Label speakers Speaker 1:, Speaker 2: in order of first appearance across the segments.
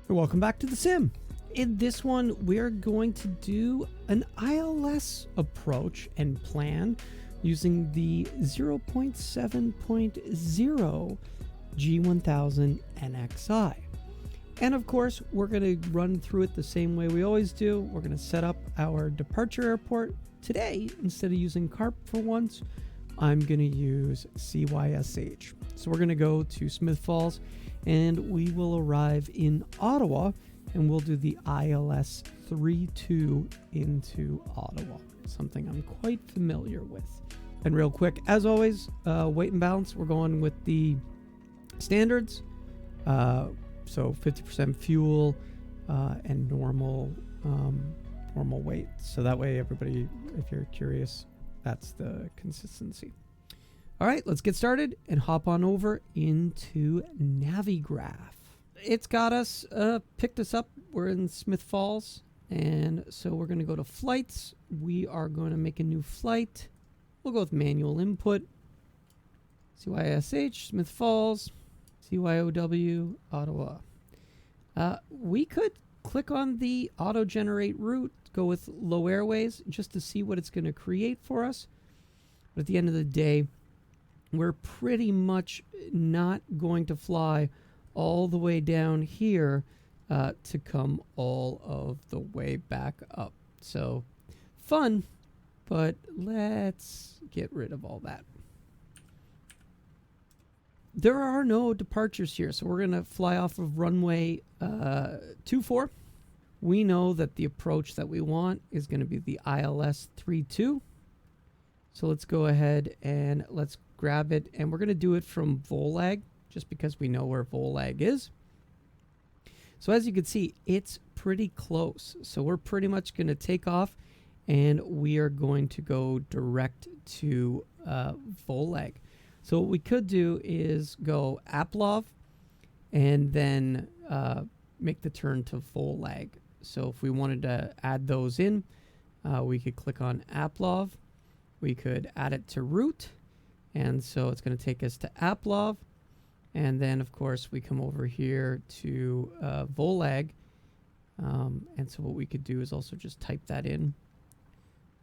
Speaker 1: Welcome back to the sim. In this one, we're going to do an ILS approach and plan using the 0.7.0 G1000 NXi. And of course, we're going to run through it the same way we always do. We're going to set up our departure airport. Today, instead of using CARP for once, I'm going to use CYSH. So we're going to go to Smith Falls and we will arrive in Ottawa and we'll do the ILS 3-2 into Ottawa, something I'm quite familiar with. And real quick, as always, weight and balance, we're going with the standards. So 50% fuel and normal weight. So that way everybody, if you're curious, that's the consistency. All right, let's get started and hop on over into Navigraph. It's got us, picked us up. We're in Smith Falls. And so we're going to go to flights. We are going to make a new flight. We'll go with manual input. CYSH, Smith Falls, CYOW, Ottawa. We could click on the auto-generate route, go with low airways, just to see what it's going to create for us. But at the end of the day, we're pretty much not going to fly all the way down here to come all of the way back up. So fun, but let's get rid of all that. There are no departures here, so we're going to fly off of runway 24. We know that the approach that we want is going to be the ILS 3-2. So let's go ahead and let's grab it, and we're going to do it from VOLAG just because we know where VOLAG is. So as you can see, it's pretty close. So we're pretty much going to take off and we are going to go direct to VOLAG. So what we could do is go APLOV and then make the turn to VOLAG. So if we wanted to add those in, we could click on APLOV. We could add it to route. And so it's going to take us to APLOV. And then, of course, we come over here to VOLAG. And so what we could do is also just type that in.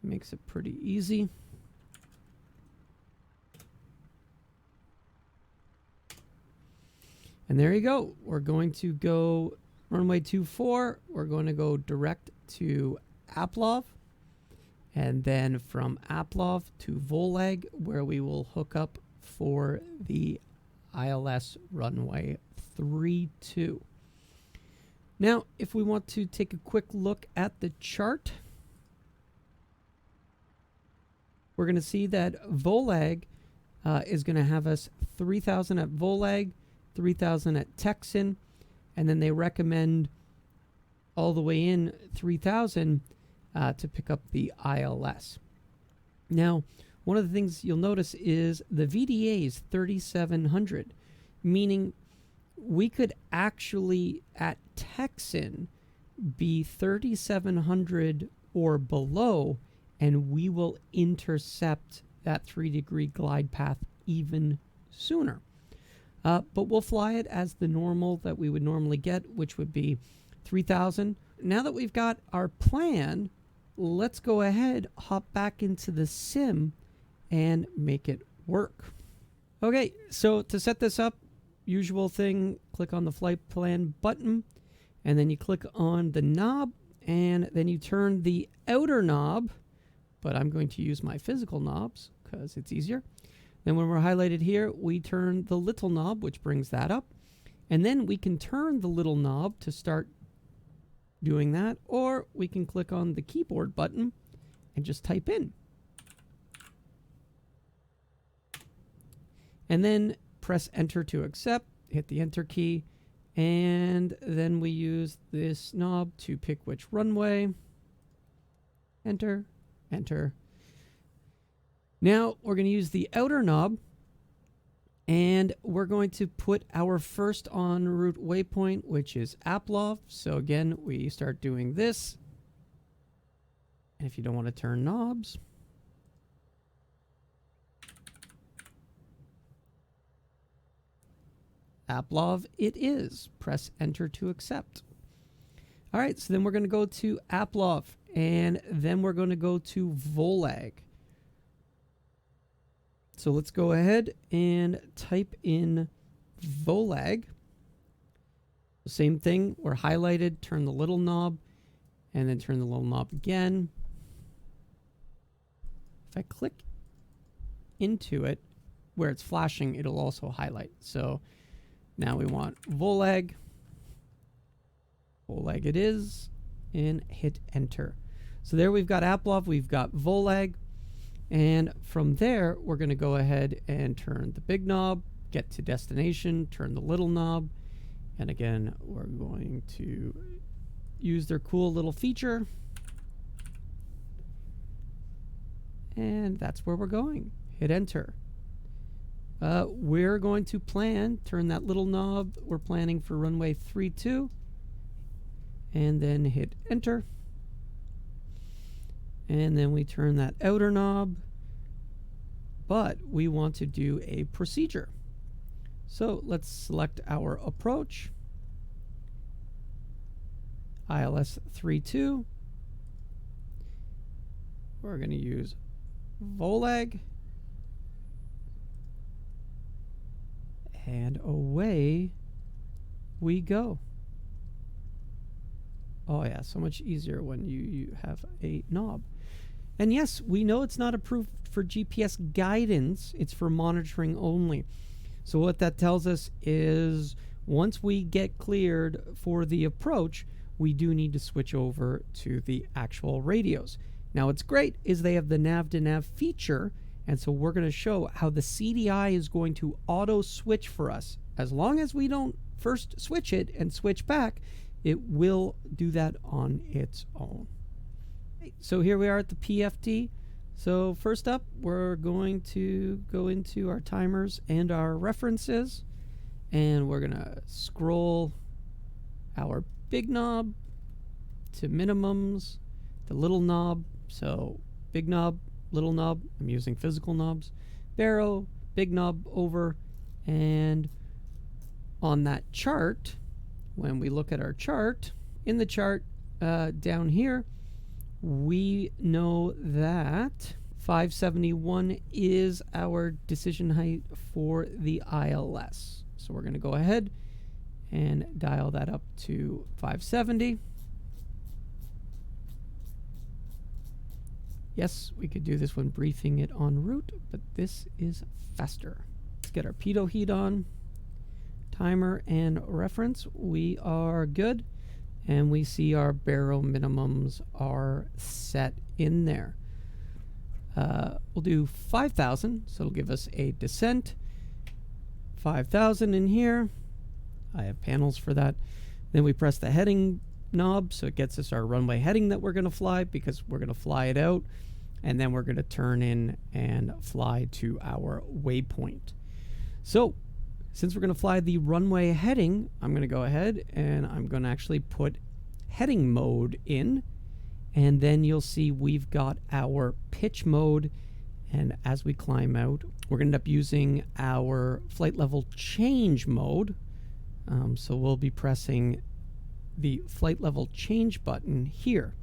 Speaker 1: Makes it pretty easy. And there you go. We're going to go runway 24. We're going to go direct to APLOV. And then from APLOV to VOLAG, where we will hook up for the ILS runway 32. Now, if we want to take a quick look at the chart, we're going to see that VOLAG is going to have us 3,000 at VOLAG, 3,000 at Texan, and then they recommend all the way in 3,000 to pick up the ILS. Now, one of the things you'll notice is the VDA is 3,700, meaning we could actually at Texan be 3,700 or below, and we will intercept that 3-degree glide path even sooner. But we'll fly it as the normal that we would normally get, which would be 3,000. Now that we've got our plan, let's go ahead, hop back into the sim and make it work. Okay, so to set this up, usual thing, click on the flight plan button, and then you click on the knob, and then you turn the outer knob, but I'm going to use my physical knobs because it's easier. Then when we're highlighted here, we turn the little knob, which brings that up. And then we can turn the little knob to start doing that, or we can click on the keyboard button and just type in. And then press enter to accept, hit the enter key, and then we use this knob to pick which runway. Enter, enter. Now we're going to use the outer knob, and we're going to put our first en route waypoint, which is APLOV. So again, we start doing this. And if you don't want to turn knobs, APLOV it is. Press enter to accept. All right, so then we're going to go to AppLov, and then we're going to go to VOLAG. So let's go ahead and type in VOLAG. Same thing, we're highlighted, turn the little knob, and then turn the little knob again. If I click into it, where it's flashing, it'll also highlight. So now we want VOLAG. VOLAG it is, and hit enter. So there we've got AppLov, we've got VOLAG, and from there we're going to go ahead and turn the big knob, get to destination, turn the little knob, and again we're going to use their cool little feature, and that's where we're going. Hit enter. We're going to turn that little knob, we're planning for runway 32, and then hit enter. And then we turn that outer knob, but we want to do a procedure. So let's select our approach, ILS 32. We're going to use VOLAG, and away we go. Oh yeah, so much easier when you have a knob. And yes, we know it's not approved for GPS guidance, it's for monitoring only. So what that tells us is once we get cleared for the approach, we do need to switch over to the actual radios. Now what's great is they have the nav to nav feature, and so we're going to show how the CDI is going to auto switch for us. As long as we don't first switch it and switch back, it will do that on its own. So here we are at the PFD. So first up, we're going to go into our timers and our references, and we're going to scroll our big knob to minimums, the little knob. So big knob, little knob, I'm using physical knobs, barrow, big knob over, and on that chart, when we look at our chart, in the chart down here, we know that 571 is our decision height for the ILS. So we're going to go ahead and dial that up to 570. Yes, we could do this when briefing it en route, but this is faster. Let's get our pitot heat on. Timer and reference, we are good, and we see our barrow minimums are set in there. We'll do 5,000, so it'll give us a descent. 5,000 in here. I have panels for that. Then we press the heading knob, so it gets us our runway heading that we're going to fly, because we're going to fly it out, and then we're going to turn in and fly to our waypoint. So since we're going to fly the runway heading, I'm going to go ahead and I'm going to actually put heading mode in, and then you'll see we've got our pitch mode, and as we climb out, we're going to end up using our flight level change mode. So we'll be pressing the flight level change button here.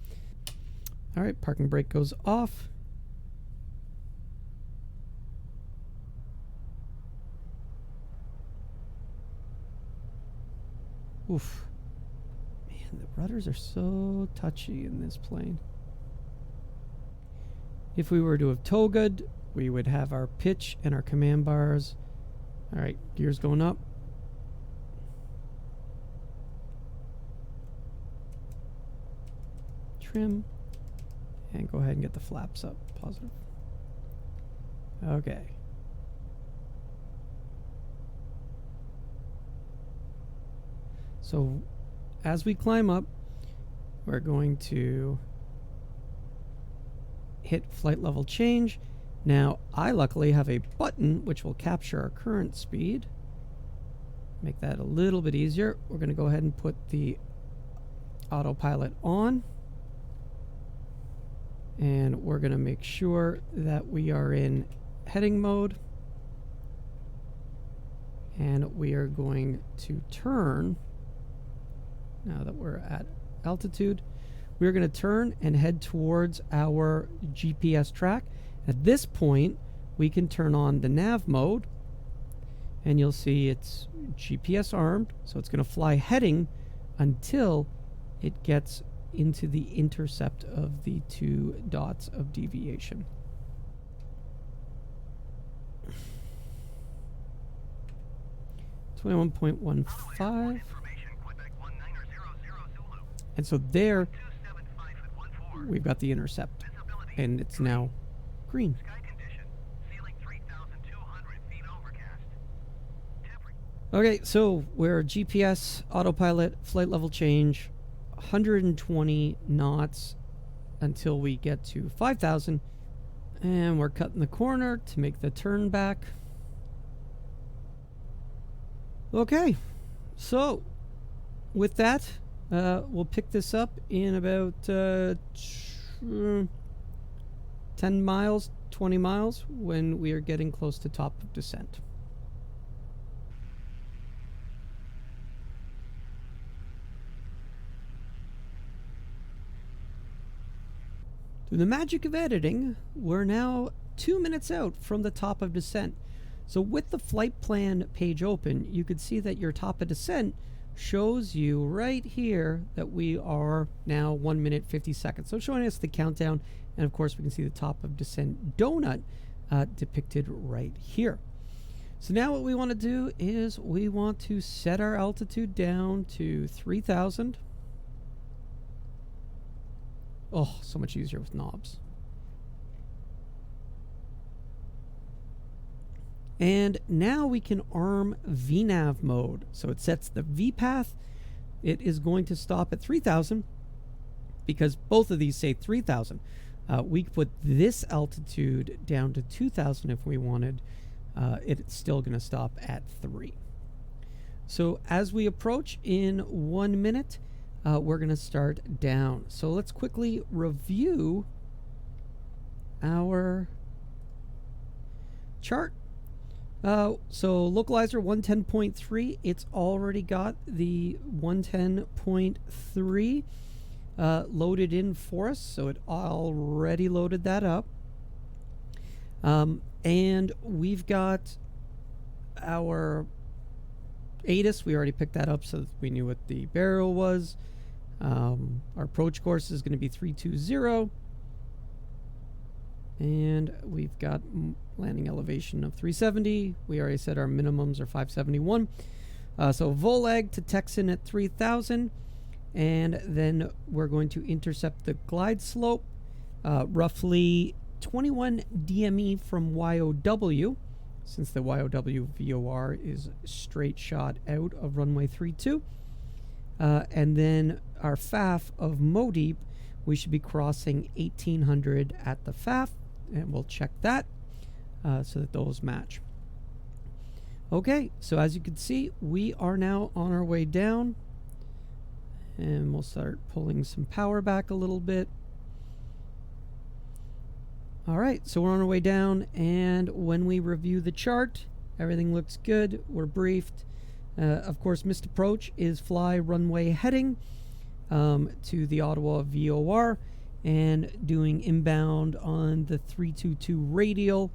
Speaker 1: All right, parking brake goes off. Oof. Man, the rudders are so touchy in this plane. If we were to have togaed, we would have our pitch and our command bars. All right, gears going up. Trim. And go ahead and get the flaps up. Positive. Okay. So as we climb up, we're going to hit flight level change. Now, I luckily have a button which will capture our current speed. Make that a little bit easier. We're going to go ahead and put the autopilot on. And we're going to make sure that we are in heading mode. And we are going to turn, now that we're at altitude. We're going to turn and head towards our GPS track. At this point, we can turn on the nav mode, and you'll see it's GPS armed, so it's going to fly heading until it gets into the intercept of the 2 dots of deviation. .15, and so there we've got the intercept, and it's now green. Okay, so we're GPS, autopilot, flight level change, 120 knots until we get to 5,000, and we're cutting the corner to make the turn back. Okay, so with that, we'll pick this up in about 10 miles, 20 miles when we are getting close to top of descent. Through the magic of editing, we're now 2 minutes out from the top of descent. So with the flight plan page open, you could see that your top of descent shows you right here that we are now 1 minute 50 seconds. So showing us the countdown, and of course we can see the top of descent donut depicted right here. So now what we want to do is we want to set our altitude down to 3,000. Oh, so much easier with knobs. And now we can arm VNAV mode. So it sets the V path. It is going to stop at 3,000 because both of these say 3,000. We could put this altitude down to 2,000 if we wanted. It's still going to stop at 3. So as we approach in 1 minute, we're going to start down. So let's quickly review our chart. So localizer 110.3, it's already got the 110.3 loaded in for us, so it already loaded that up. And we've got our ATIS, we already picked that up so that we knew what the burial was. Our approach course is going to be 320. And we've got landing elevation of 370. We already said our minimums are 571. So Volag to Texan at 3,000. And then we're going to intercept the glide slope, roughly 21 DME from YOW, since the YOW VOR is straight shot out of runway 32. And then our FAF of Modeep, we should be crossing 1,800 at the FAF. And we'll check that so that those match. Okay, so as you can see, we are now on our way down. And we'll start pulling some power back a little bit. All right, so we're on our way down. And when we review the chart, everything looks good. We're briefed. Of course, missed approach is fly runway heading to the Ottawa VOR. And doing inbound on the 322 radial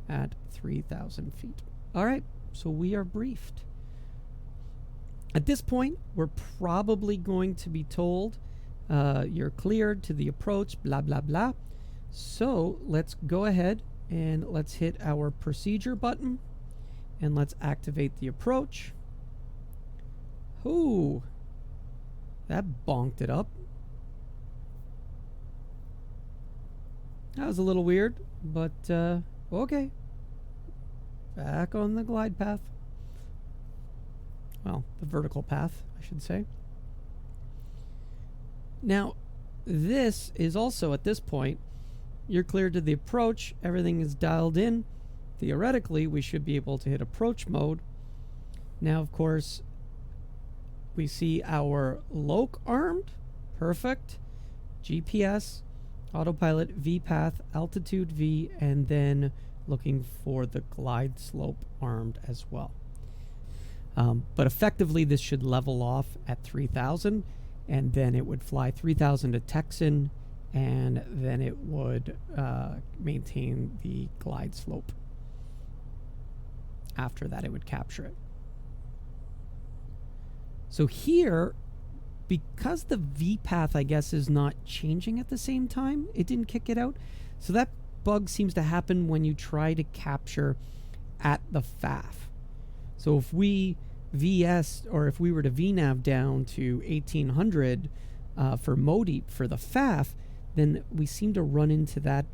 Speaker 1: at 3,000 feet. All right, so we are briefed. At this point, we're probably going to be told you're cleared to the approach, blah, blah, blah. So let's go ahead and let's hit our procedure button and let's activate the approach. Ooh, that bonked it up. That was a little weird, but okay. Back on the glide path. Well, the vertical path, I should say. Now, this is also, at this point, you're cleared to the approach. Everything is dialed in. Theoretically, we should be able to hit approach mode. Now, of course, we see our loc armed. Perfect. GPS. Autopilot, V path, altitude V, and then looking for the glide slope armed as well. But effectively, this should level off at 3,000. and then it would fly 3,000 to Texan, and then it would maintain the glide slope. After that, it would capture it. So here, because the V path, I guess, is not changing at the same time, it didn't kick it out. So that bug seems to happen when you try to capture at the FAF. So if we VS, or if we were to VNAV down to 1800 for MODIP for the FAF, then we seem to run into that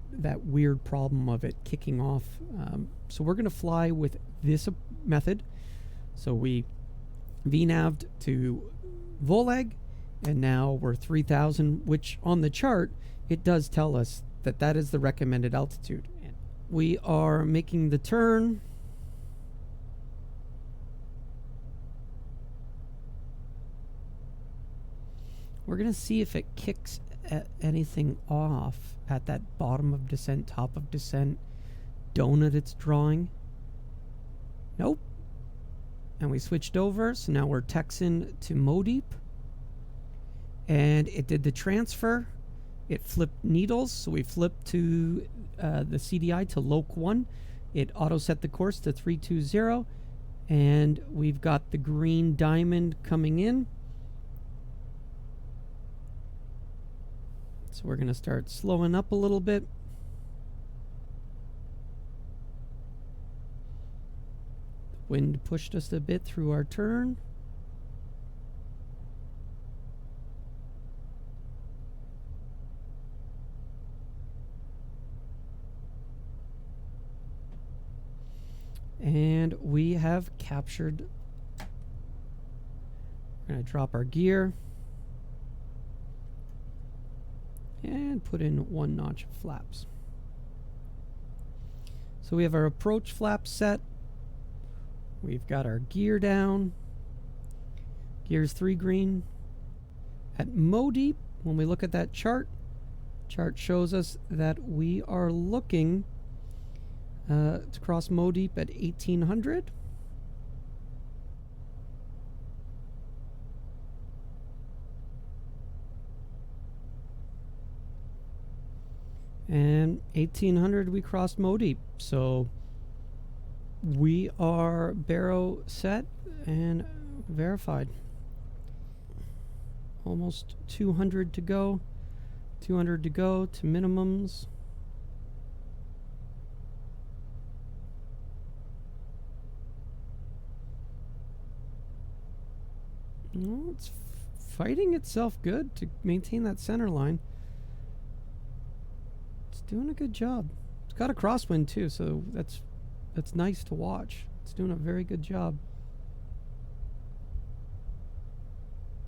Speaker 1: weird problem of it kicking off. So we're going to fly with this method. So we VNAV'd to VOLAG, and now we're 3,000, which on the chart, it does tell us that that is the recommended altitude. We are making the turn. We're going to see if it kicks anything off at that bottom of descent, top of descent donut it's drawing. Nope. And we switched over, so now we're Texan to MODIP. And it did the transfer. It flipped needles, so we flipped to the CDI to Loc 1. It auto-set the course to 320. And we've got the green diamond coming in. So we're going to start slowing up a little bit. Wind pushed us a bit through our turn. And we have captured. We're going to drop our gear and put in 1 notch of flaps. So we have our approach flap set. We've got our gear down. Gear's 3 green. At MODIP, when we look at that chart shows us that we are looking to cross MODIP at 1800. And 1800 we crossed MODIP. So we are baro set and verified. Almost 200 to go. 200 to go to minimums. Well, it's fighting itself good to maintain that center line. It's doing a good job. It's got a crosswind too, so that's nice to watch. It's doing a very good job.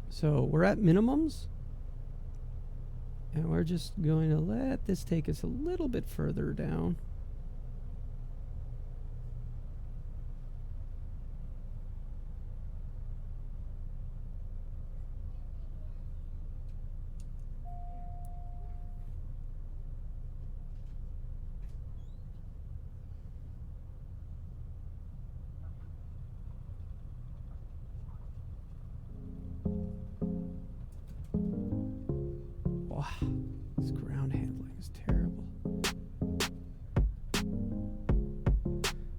Speaker 1: So we're at minimums, and we're just going to let this take us a little bit further down. Wow, this ground handling is terrible.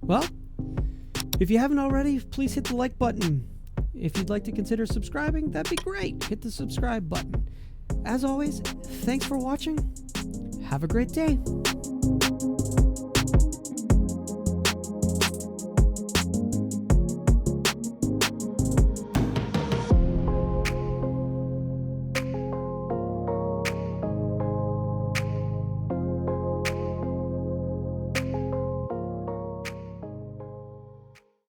Speaker 1: Well, if you haven't already, please hit the like button. If you'd like to consider subscribing, that'd be great. Hit the subscribe button. As always, thanks for watching. Have a great day.